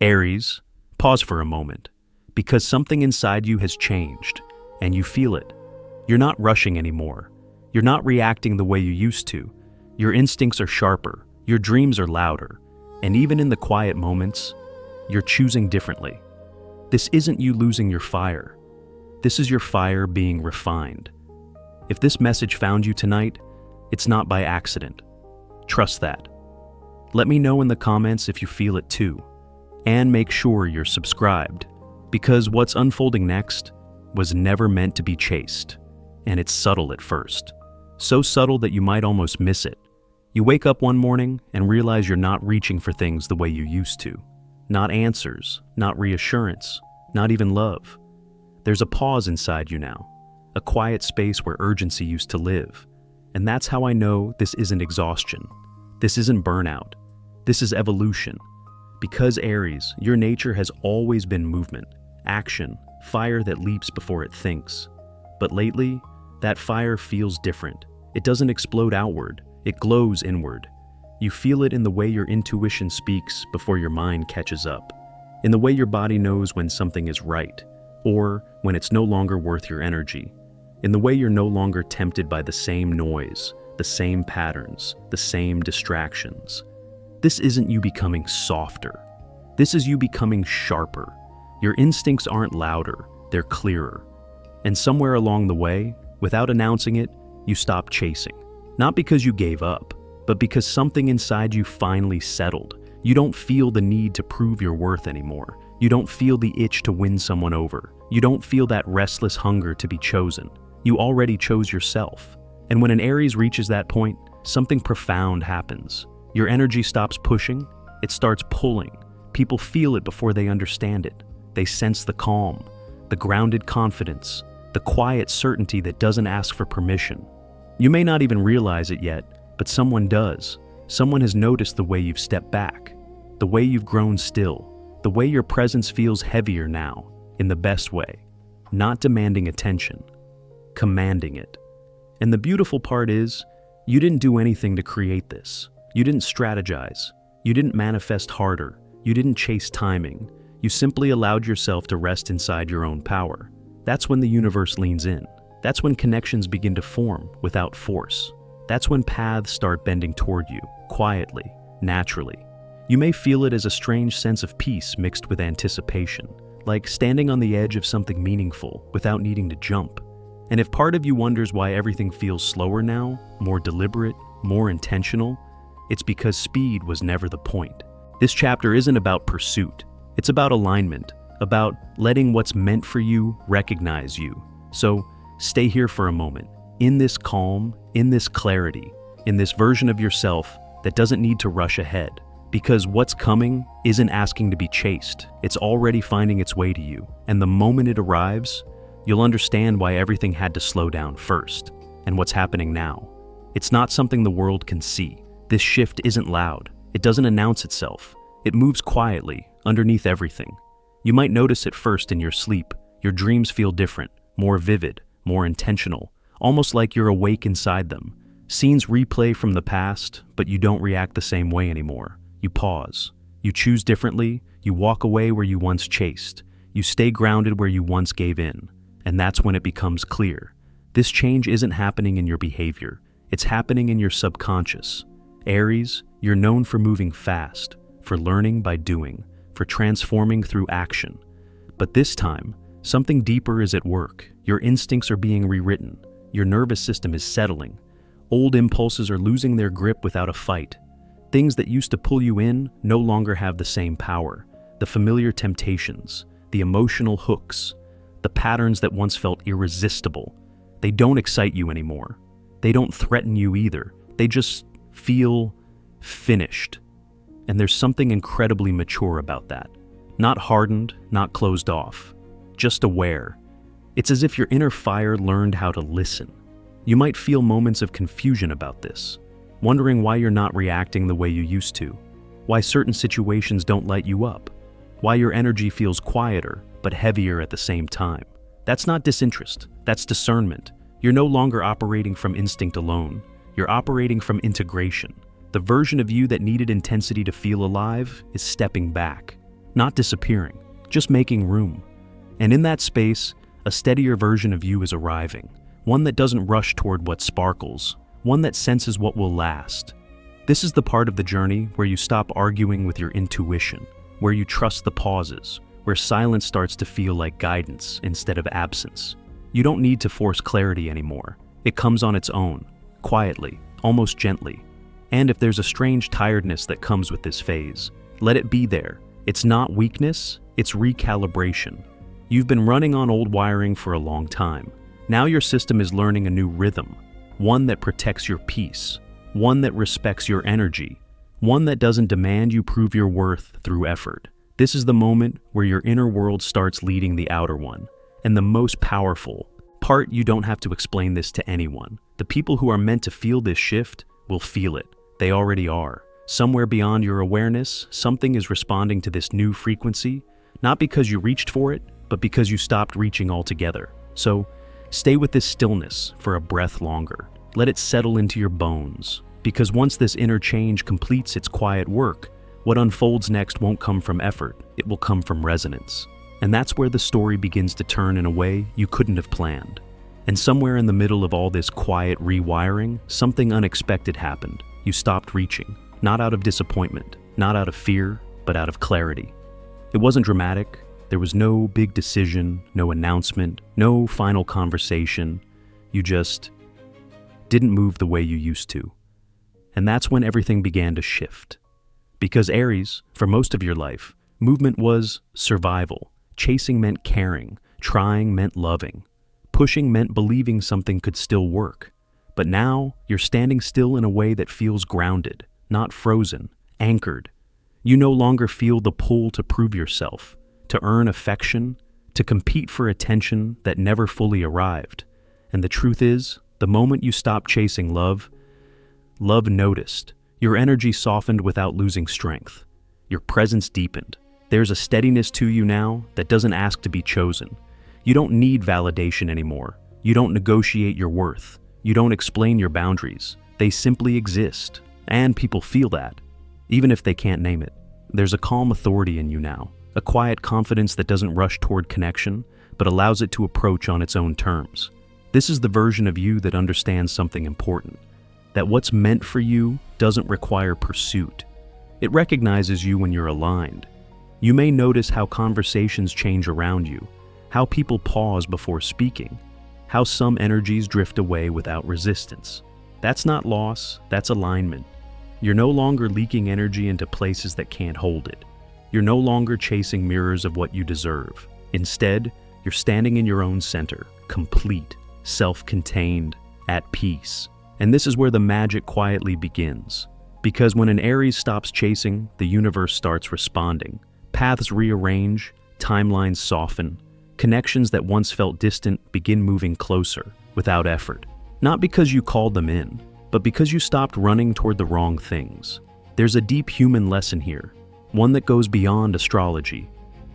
Aries, pause for a moment, because something inside you has changed, and you feel it. You're not rushing anymore. You're not reacting the way you used to. Your instincts are sharper, your dreams are louder, and even in the quiet moments, you're choosing differently. This isn't you losing your fire. This is your fire being refined. If this message found you tonight, it's not by accident. Trust that. Let me know in the comments if you feel it too. And make sure you're subscribed, because what's unfolding next was never meant to be chased, and it's subtle at first. So subtle that you might almost miss it. You wake up one morning and realize you're not reaching for things the way you used to. Not answers, not reassurance, not even love. There's a pause inside you now, a quiet space where urgency used to live. And that's how I know this isn't exhaustion. This isn't burnout. This is evolution. Because Aries, your nature has always been movement, action, fire that leaps before it thinks. But lately, that fire feels different. It doesn't explode outward, it glows inward. You feel it in the way your intuition speaks before your mind catches up, in the way your body knows when something is right, or when it's no longer worth your energy, in the way you're no longer tempted by the same noise, the same patterns, the same distractions. This isn't you becoming softer. This is you becoming sharper. Your instincts aren't louder, they're clearer. And somewhere along the way, without announcing it, you stop chasing. Not because you gave up, but because something inside you finally settled. You don't feel the need to prove your worth anymore. You don't feel the itch to win someone over. You don't feel that restless hunger to be chosen. You already chose yourself. And when an Aries reaches that point, something profound happens. Your energy stops pushing, it starts pulling. People feel it before they understand it. They sense the calm, the grounded confidence, the quiet certainty that doesn't ask for permission. You may not even realize it yet, but someone does. Someone has noticed the way you've stepped back, the way you've grown still, the way your presence feels heavier now, in the best way. Not demanding attention, commanding it. And the beautiful part is, you didn't do anything to create this. You didn't strategize. You didn't manifest harder. You didn't chase timing. You simply allowed yourself to rest inside your own power. That's when the universe leans in. That's when connections begin to form without force. That's when paths start bending toward you, quietly, naturally. You may feel it as a strange sense of peace mixed with anticipation, like standing on the edge of something meaningful without needing to jump. And if part of you wonders why everything feels slower now, more deliberate, more intentional, it's because speed was never the point. This chapter isn't about pursuit. It's about alignment, about letting what's meant for you recognize you. So stay here for a moment, in this calm, in this clarity, in this version of yourself that doesn't need to rush ahead. Because what's coming isn't asking to be chased. It's already finding its way to you. And the moment it arrives, you'll understand why everything had to slow down first, and what's happening now. It's not something the world can see. This shift isn't loud. It doesn't announce itself. It moves quietly, underneath everything. You might notice it first in your sleep. Your dreams feel different, more vivid, more intentional, almost like you're awake inside them. Scenes replay from the past, but you don't react the same way anymore. You pause. You choose differently. You walk away where you once chased. You stay grounded where you once gave in. And that's when it becomes clear. This change isn't happening in your behavior. It's happening in your subconscious. Aries, you're known for moving fast, for learning by doing, for transforming through action. But this time, something deeper is at work. Your instincts are being rewritten. Your nervous system is settling. Old impulses are losing their grip without a fight. Things that used to pull you in no longer have the same power. The familiar temptations, the emotional hooks, the patterns that once felt irresistible, they don't excite you anymore. They don't threaten you either. They just feel finished. And there's something incredibly mature about that. Not hardened, not closed off, just aware. It's as if your inner fire learned how to listen. You might feel moments of confusion about this, wondering why you're not reacting the way you used to, why certain situations don't light you up, why your energy feels quieter but heavier at the same time. That's not disinterest, that's discernment. You're no longer operating from instinct alone. You're operating from integration. The version of you that needed intensity to feel alive is stepping back. not disappearing, just making room. And in that space, a steadier version of you is arriving, one that doesn't rush toward what sparkles, one that senses what will last. This is the part of the journey where you stop arguing with your intuition, where you trust the pauses, where silence starts to feel like guidance instead of absence. You don't need to force clarity anymore. It comes on its own, quietly, almost gently. And if there's a strange tiredness that comes with this phase, let it be there. It's not weakness, it's recalibration. You've been running on old wiring for a long time. Now your system is learning a new rhythm, one that protects your peace, one that respects your energy, one that doesn't demand you prove your worth through effort. This is the moment where your inner world starts leading the outer one. And the most powerful part, you don't have to explain this to anyone. The people who are meant to feel this shift will feel it. They already are. Somewhere beyond your awareness, something is responding to this new frequency, not because you reached for it, but because you stopped reaching altogether. So, stay with this stillness for a breath longer. Let it settle into your bones. Because once this inner change completes its quiet work, what unfolds next won't come from effort, it will come from resonance. And that's where the story begins to turn in a way you couldn't have planned. And somewhere in the middle of all this quiet rewiring, something unexpected happened. You stopped reaching, not out of disappointment, not out of fear, but out of clarity. It wasn't dramatic. There was no big decision, no announcement, no final conversation. You just didn't move the way you used to. And that's when everything began to shift. Because Aries, for most of your life, movement was survival. Chasing meant caring. Trying meant loving. Pushing meant believing something could still work. But now, you're standing still in a way that feels grounded, not frozen, anchored. You no longer feel the pull to prove yourself, to earn affection, to compete for attention that never fully arrived. And the truth is, the moment you stopped chasing love noticed. Your energy softened without losing strength. Your presence deepened. There's a steadiness to you now that doesn't ask to be chosen. You don't need validation anymore. You don't negotiate your worth. You don't explain your boundaries. They simply exist. And people feel that, even if they can't name it. There's a calm authority in you now, a quiet confidence that doesn't rush toward connection, but allows it to approach on its own terms. This is the version of you that understands something important, that what's meant for you doesn't require pursuit. It recognizes you when you're aligned. You may notice how conversations change around you, how people pause before speaking, how some energies drift away without resistance. That's not loss, that's alignment. You're no longer leaking energy into places that can't hold it. You're no longer chasing mirrors of what you deserve. Instead, you're standing in your own center, complete, self-contained, at peace. And this is where the magic quietly begins. Because when an Aries stops chasing, the universe starts responding. Paths rearrange, timelines soften. Connections that once felt distant begin moving closer, without effort. Not because you called them in, but because you stopped running toward the wrong things. There's a deep human lesson here, one that goes beyond astrology.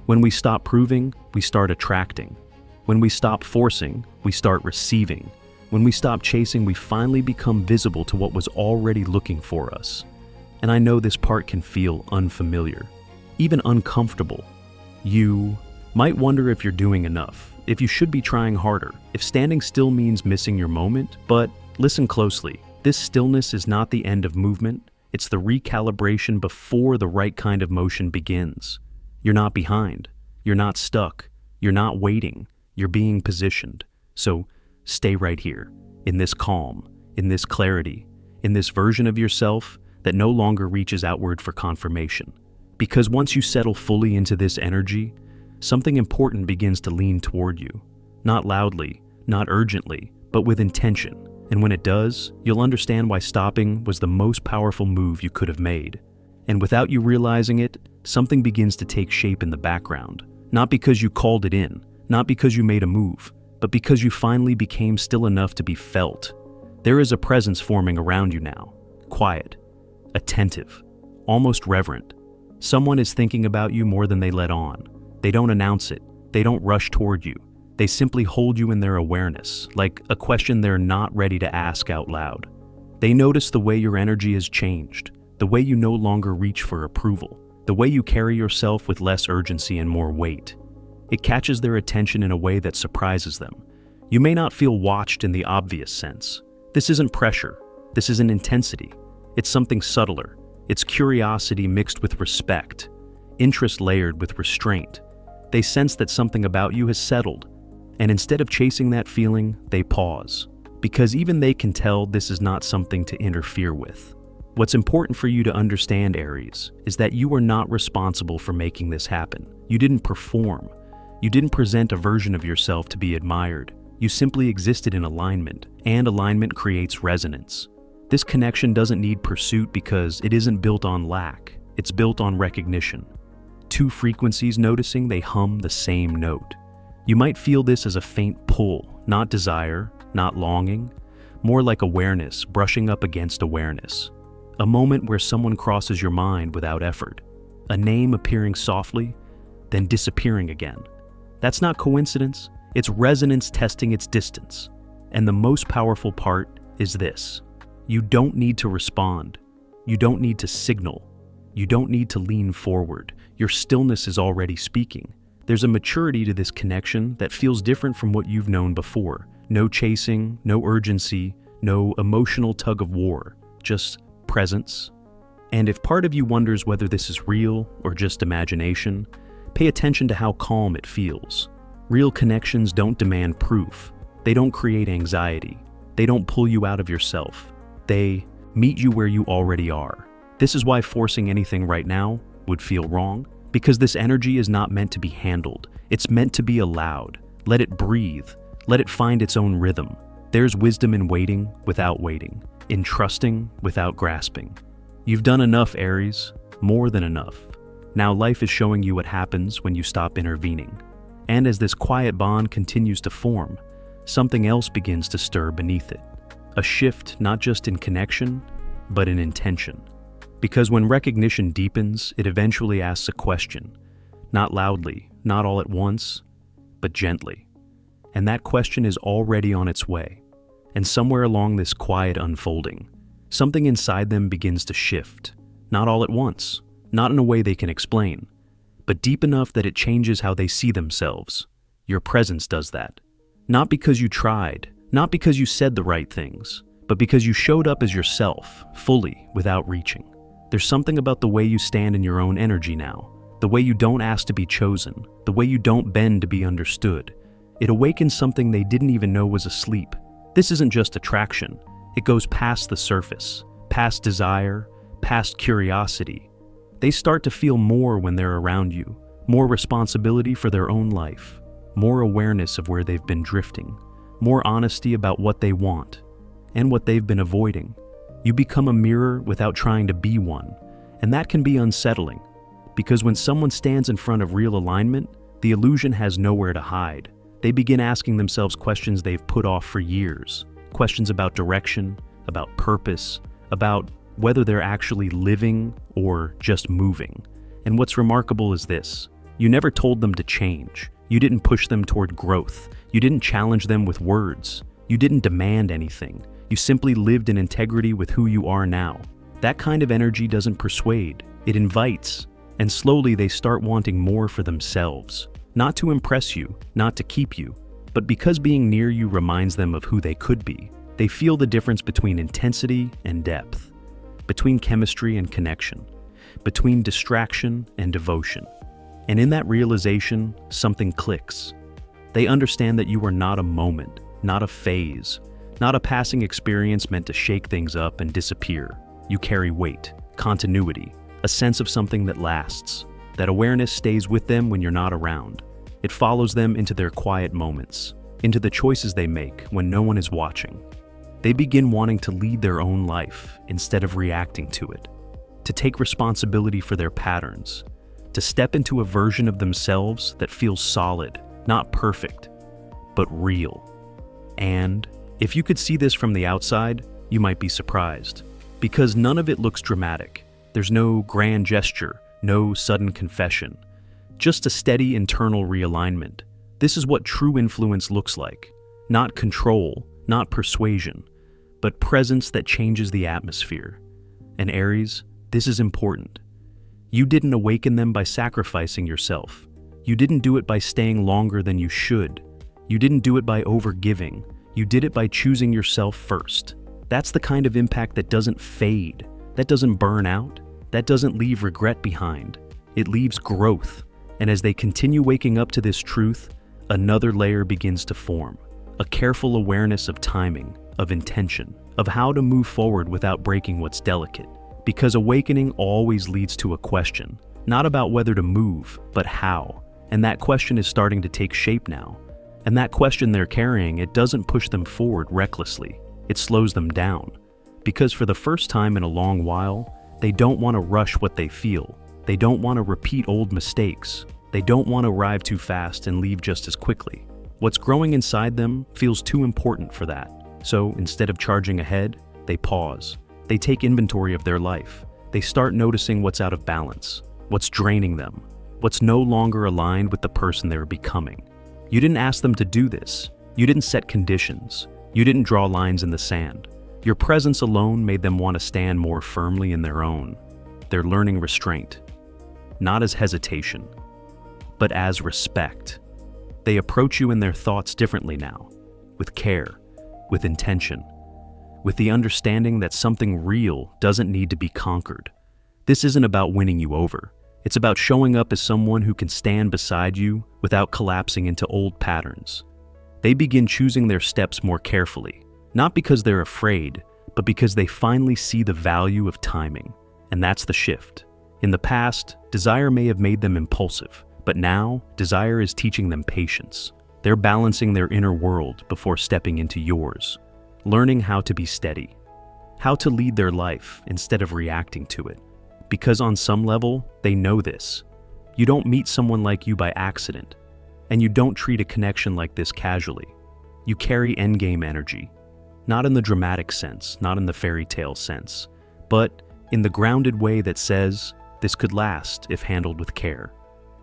When we stop proving, we start attracting. When we stop forcing, we start receiving. When we stop chasing, we finally become visible to what was already looking for us. And I know this part can feel unfamiliar, even uncomfortable. You might wonder if you're doing enough, if you should be trying harder, if standing still means missing your moment, but listen closely. This stillness is not the end of movement, it's the recalibration before the right kind of motion begins. You're not behind, you're not stuck, you're not waiting, you're being positioned. So stay right here, in this calm, in this clarity, in this version of yourself that no longer reaches outward for confirmation. Because once you settle fully into this energy, something important begins to lean toward you. Not loudly, not urgently, but with intention. And when it does, you'll understand why stopping was the most powerful move you could have made. And without you realizing it, something begins to take shape in the background. Not because you called it in, not because you made a move, but because you finally became still enough to be felt. There is a presence forming around you now, quiet, attentive, almost reverent. Someone is thinking about you more than they let on. They don't announce it, they don't rush toward you. They simply hold you in their awareness, like a question they're not ready to ask out loud. They notice the way your energy has changed, the way you no longer reach for approval, the way you carry yourself with less urgency and more weight. It catches their attention in a way that surprises them. You may not feel watched in the obvious sense. This isn't pressure. This isn't intensity. It's something subtler. It's curiosity mixed with respect, interest layered with restraint. They sense that something about you has settled, and instead of chasing that feeling, they pause. Because even they can tell this is not something to interfere with. What's important for you to understand, Aries, is that you are not responsible for making this happen. You didn't perform. You didn't present a version of yourself to be admired. You simply existed in alignment, and alignment creates resonance. This connection doesn't need pursuit because it isn't built on lack. It's built on recognition. Two frequencies noticing they hum the same note. You might feel this as a faint pull, not desire, not longing, more like awareness brushing up against awareness. A moment where someone crosses your mind without effort. A name appearing softly, then disappearing again. That's not coincidence, it's resonance testing its distance. And the most powerful part is this. You don't need to respond. You don't need to signal. You don't need to lean forward. Your stillness is already speaking. There's a maturity to this connection that feels different from what you've known before. No chasing, no urgency, no emotional tug of war, just presence. And if part of you wonders whether this is real or just imagination, pay attention to how calm it feels. Real connections don't demand proof. They don't create anxiety. They don't pull you out of yourself. They meet you where you already are. This is why forcing anything right now would feel wrong, because this energy is not meant to be handled. It's meant to be allowed. Let it breathe. Let it find its own rhythm. There's wisdom in waiting without waiting, in trusting without grasping. You've done enough, Aries, more than enough. Now life is showing you what happens when you stop intervening. And as this quiet bond continues to form, something else begins to stir beneath it. A shift not just in connection, but in intention. Because when recognition deepens, it eventually asks a question. Not loudly, not all at once, but gently. And that question is already on its way. And somewhere along this quiet unfolding, something inside them begins to shift. Not all at once, not in a way they can explain, but deep enough that it changes how they see themselves. Your presence does that. Not because you tried, not because you said the right things, but because you showed up as yourself, fully, without reaching. There's something about the way you stand in your own energy now, the way you don't ask to be chosen, the way you don't bend to be understood. It awakens something they didn't even know was asleep. This isn't just attraction. It goes past the surface, past desire, past curiosity. They start to feel more when they're around you, more responsibility for their own life, more awareness of where they've been drifting, more honesty about what they want and what they've been avoiding. You become a mirror without trying to be one, and that can be unsettling, because when someone stands in front of real alignment, the illusion has nowhere to hide. They begin asking themselves questions they've put off for years, questions about direction, about purpose, about whether they're actually living or just moving. And what's remarkable is this: you never told them to change. You didn't push them toward growth. You didn't challenge them with words. You didn't demand anything. You simply lived in integrity with who you are now. That kind of energy doesn't persuade, it invites. And slowly they start wanting more for themselves. Not to impress you, not to keep you, but because being near you reminds them of who they could be. They feel the difference between intensity and depth, between chemistry and connection, between distraction and devotion. And in that realization, something clicks. They understand that you are not a moment, not a phase, not a passing experience meant to shake things up and disappear. You carry weight, continuity, a sense of something that lasts. That awareness stays with them when you're not around. It follows them into their quiet moments, into the choices they make when no one is watching. They begin wanting to lead their own life instead of reacting to it, to take responsibility for their patterns, to step into a version of themselves that feels solid, not perfect, but real. And if you could see this from the outside, you might be surprised, because none of it looks dramatic. There's no grand gesture, no sudden confession, just a steady internal realignment. This is what true influence looks like. Not control, not persuasion, but presence that changes the atmosphere. And Aries, this is important. You didn't awaken them by sacrificing yourself. You didn't do it by staying longer than you should. You didn't do it by overgiving. You did it by choosing yourself first. That's the kind of impact that doesn't fade, that doesn't burn out, that doesn't leave regret behind. It leaves growth. And as they continue waking up to this truth, another layer begins to form. A careful awareness of timing, of intention, of how to move forward without breaking what's delicate. Because awakening always leads to a question, not about whether to move, but how. And that question is starting to take shape now. And that question they're carrying, it doesn't push them forward recklessly. It slows them down. Because for the first time in a long while, they don't want to rush what they feel. They don't want to repeat old mistakes. They don't want to arrive too fast and leave just as quickly. What's growing inside them feels too important for that. So instead of charging ahead, they pause. They take inventory of their life. They start noticing what's out of balance, what's draining them, what's no longer aligned with the person they're becoming. You didn't ask them to do this. You didn't set conditions. You didn't draw lines in the sand. Your presence alone made them want to stand more firmly in their own. They're learning restraint, not as hesitation, but as respect. They approach you and their thoughts differently now, with care, with intention, with the understanding that something real doesn't need to be conquered. This isn't about winning you over. It's about showing up as someone who can stand beside you without collapsing into old patterns. They begin choosing their steps more carefully, not because they're afraid, but because they finally see the value of timing. And that's the shift. In the past, desire may have made them impulsive, but now, desire is teaching them patience. They're balancing their inner world before stepping into yours, learning how to be steady, how to lead their life instead of reacting to it. Because on some level, they know this. You don't meet someone like you by accident, and you don't treat a connection like this casually. You carry endgame energy, not in the dramatic sense, not in the fairy tale sense, but in the grounded way that says, this could last if handled with care.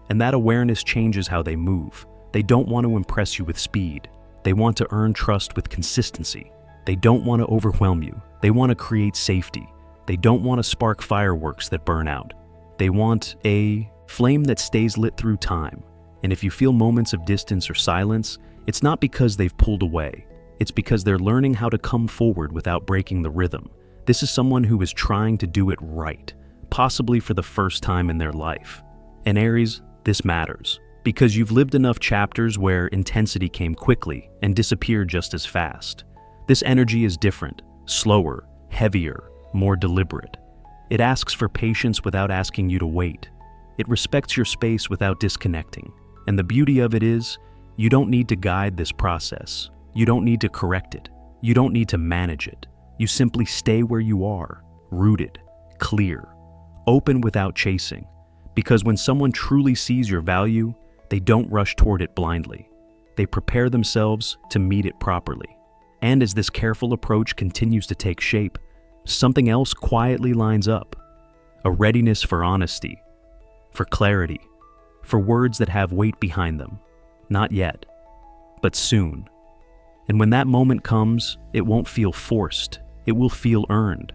And that awareness changes how they move. They don't want to impress you with speed. They want to earn trust with consistency. They don't want to overwhelm you. They want to create safety. They don't want to spark fireworks that burn out. They want a flame that stays lit through time. And if you feel moments of distance or silence, it's not because they've pulled away. It's because they're learning how to come forward without breaking the rhythm. This is someone who is trying to do it right, possibly for the first time in their life. And Aries, this matters, because you've lived enough chapters where intensity came quickly and disappeared just as fast. This energy is different, slower, heavier, more deliberate. It asks for patience without asking you to wait. It respects your space without disconnecting. And the beauty of it is, you don't need to guide this process. You don't need to correct it. You don't need to manage it. You simply stay where you are, rooted, clear, open without chasing. Because when someone truly sees your value, they don't rush toward it blindly. They prepare themselves to meet it properly. And as this careful approach continues to take shape, something else quietly lines up. A readiness for honesty, for clarity, for words that have weight behind them. Not yet, but soon. And when that moment comes, it won't feel forced. It will feel earned.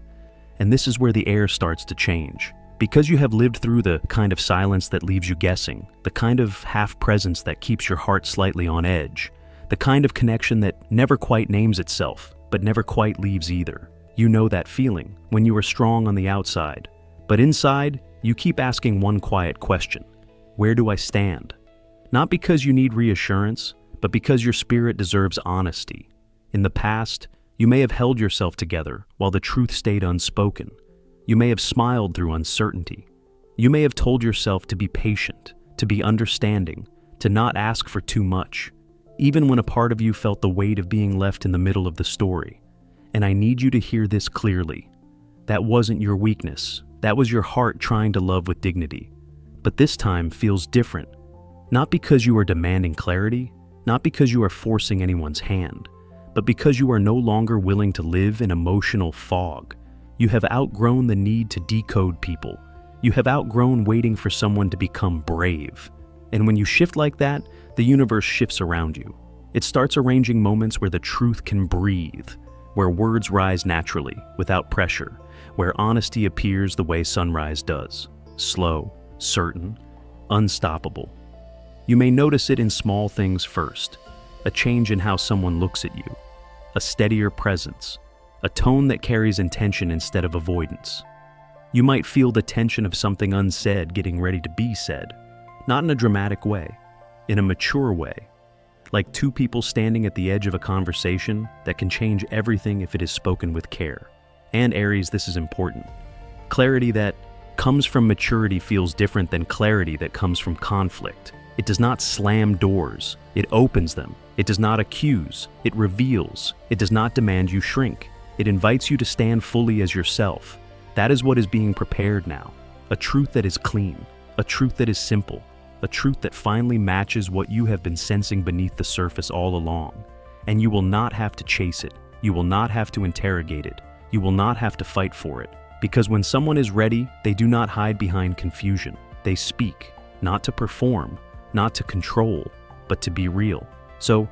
And this is where the air starts to change. Because you have lived through the kind of silence that leaves you guessing, the kind of half-presence that keeps your heart slightly on edge, the kind of connection that never quite names itself, but never quite leaves either. You know that feeling when you are strong on the outside. But inside, you keep asking one quiet question. Where do I stand? Not because you need reassurance, but because your spirit deserves honesty. In the past, you may have held yourself together while the truth stayed unspoken. You may have smiled through uncertainty. You may have told yourself to be patient, to be understanding, to not ask for too much, even when a part of you felt the weight of being left in the middle of the story. And I need you to hear this clearly. That wasn't your weakness. That was your heart trying to love with dignity. But this time feels different. Not because you are demanding clarity, not because you are forcing anyone's hand, but because you are no longer willing to live in emotional fog. You have outgrown the need to decode people. You have outgrown waiting for someone to become brave. And when you shift like that, the universe shifts around you. It starts arranging moments where the truth can breathe, where words rise naturally, without pressure, where honesty appears the way sunrise does. slow, certain, unstoppable. You may notice it in small things first, a change in how someone looks at you, a steadier presence, a tone that carries intention instead of avoidance. You might feel the tension of something unsaid getting ready to be said, not in a dramatic way, in a mature way, like two people standing at the edge of a conversation that can change everything if it is spoken with care. And Aries, this is important. Clarity that comes from maturity feels different than clarity that comes from conflict. It does not slam doors, it opens them. It does not accuse, it reveals. It does not demand you shrink. It invites you to stand fully as yourself. That is what is being prepared now. A truth that is clean, a truth that is simple, a truth that finally matches what you have been sensing beneath the surface all along. And you will not have to chase it. You will not have to interrogate it. You will not have to fight for it. Because when someone is ready, they do not hide behind confusion. They speak, not to perform, not to control, but to be real. So,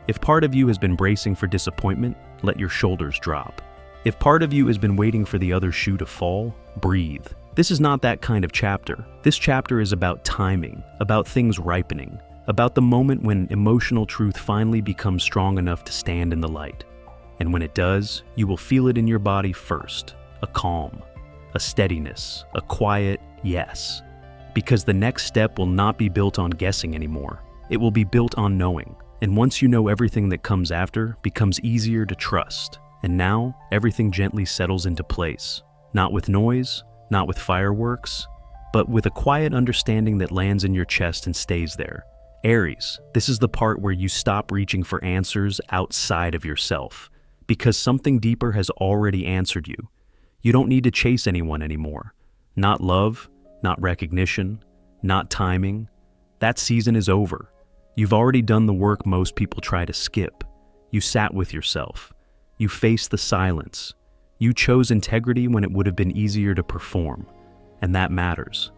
if part of you has been bracing for disappointment, let your shoulders drop. If part of you has been waiting for the other shoe to fall, breathe. This is not that kind of chapter. This chapter is about timing, about things ripening, about the moment when emotional truth finally becomes strong enough to stand in the light. And when it does, you will feel it in your body first, a calm, a steadiness, a quiet yes. Because the next step will not be built on guessing anymore. It will be built on knowing. And once you know, everything that comes after becomes easier to trust. And now, everything gently settles into place. Not with noise, not with fireworks, but with a quiet understanding that lands in your chest and stays there. Aries, this is the part where you stop reaching for answers outside of yourself, because something deeper has already answered you. You don't need to chase anyone anymore. Not love, not recognition, not timing. That season is over. You've already done the work most people try to skip. You sat with yourself. You faced the silence. You chose integrity when it would have been easier to perform. And that matters.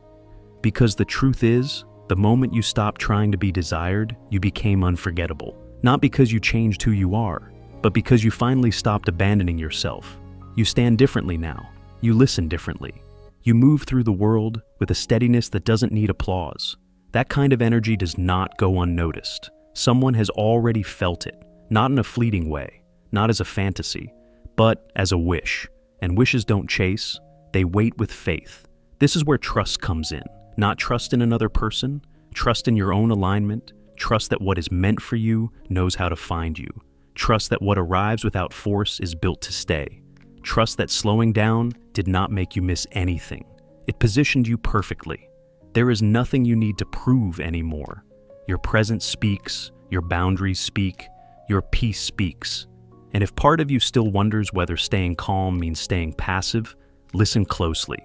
Because the truth is, the moment you stopped trying to be desired, you became unforgettable. Not because you changed who you are, but because you finally stopped abandoning yourself. You stand differently now. You listen differently. You move through the world with a steadiness that doesn't need applause. That kind of energy does not go unnoticed. Someone has already felt it, not in a fleeting way, not as a fantasy, but as a wish. And wishes don't chase, they wait with faith. This is where trust comes in. Not trust in another person, trust in your own alignment, trust that what is meant for you knows how to find you. Trust that what arrives without force is built to stay. Trust that slowing down did not make you miss anything. It positioned you perfectly. There is nothing you need to prove anymore. Your presence speaks, your boundaries speak, your peace speaks. And if part of you still wonders whether staying calm means staying passive, listen closely.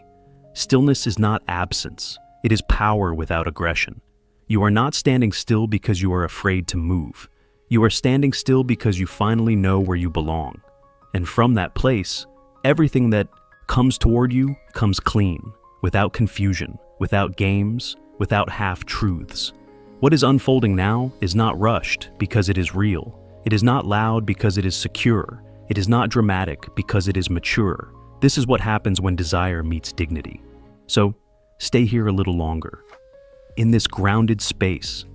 Stillness is not absence. It is power without aggression. You are not standing still because you are afraid to move. You are standing still because you finally know where you belong. And from that place, everything that comes toward you comes clean, without confusion, without games, without half-truths. What is unfolding now is not rushed because it is real. It is not loud because it is secure. It is not dramatic because it is mature. This is what happens when desire meets dignity. So, stay here a little longer. In this grounded space,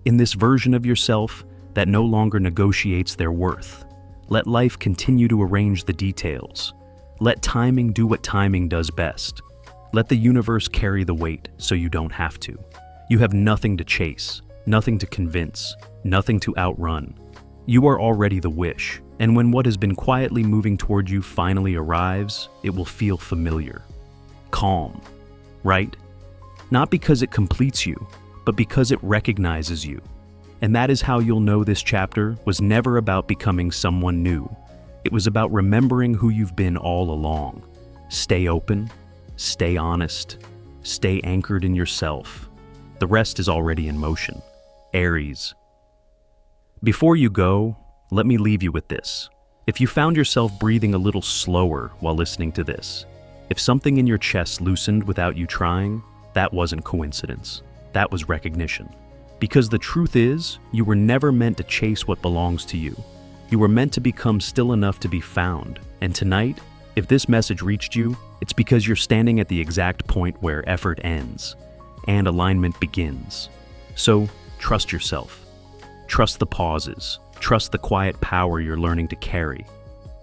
in this version of yourself that no longer negotiates their worth. Let life continue to arrange the details. Let timing do what timing does best. Let the universe carry the weight so you don't have to. You have nothing to chase, nothing to convince, nothing to outrun. You are already the wish, and when what has been quietly moving toward you finally arrives, it will feel familiar. Calm, right? Not because it completes you, but because it recognizes you. And that is how you'll know this chapter was never about becoming someone new. It was about remembering who you've been all along. Stay open, stay honest, stay anchored in yourself. The rest is already in motion. Aries. Before you go, let me leave you with this. If you found yourself breathing a little slower while listening to this, if something in your chest loosened without you trying, that wasn't coincidence. That was recognition. Because the truth is, you were never meant to chase what belongs to you. You were meant to become still enough to be found. And tonight, If this message reached you, it's because you're standing at the exact point where effort ends and alignment begins. So, trust yourself. Trust the pauses. Trust the quiet power you're learning to carry.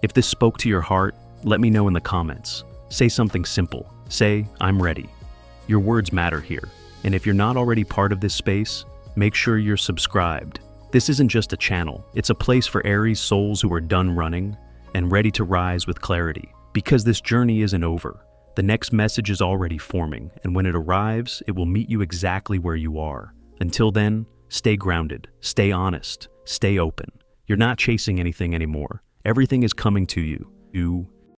If this spoke to your heart, let me know in the comments. Say something simple. Say, I'm ready. Your words matter here. And if you're not already part of this space, make sure you're subscribed. This isn't just a channel, it's a place for Aries souls who are done running and ready to rise with clarity. Because this journey isn't over. The next message is already forming, and when it arrives, it will meet you exactly where you are. Until then, stay grounded, stay honest, stay open. You're not chasing anything anymore. Everything is coming to you. You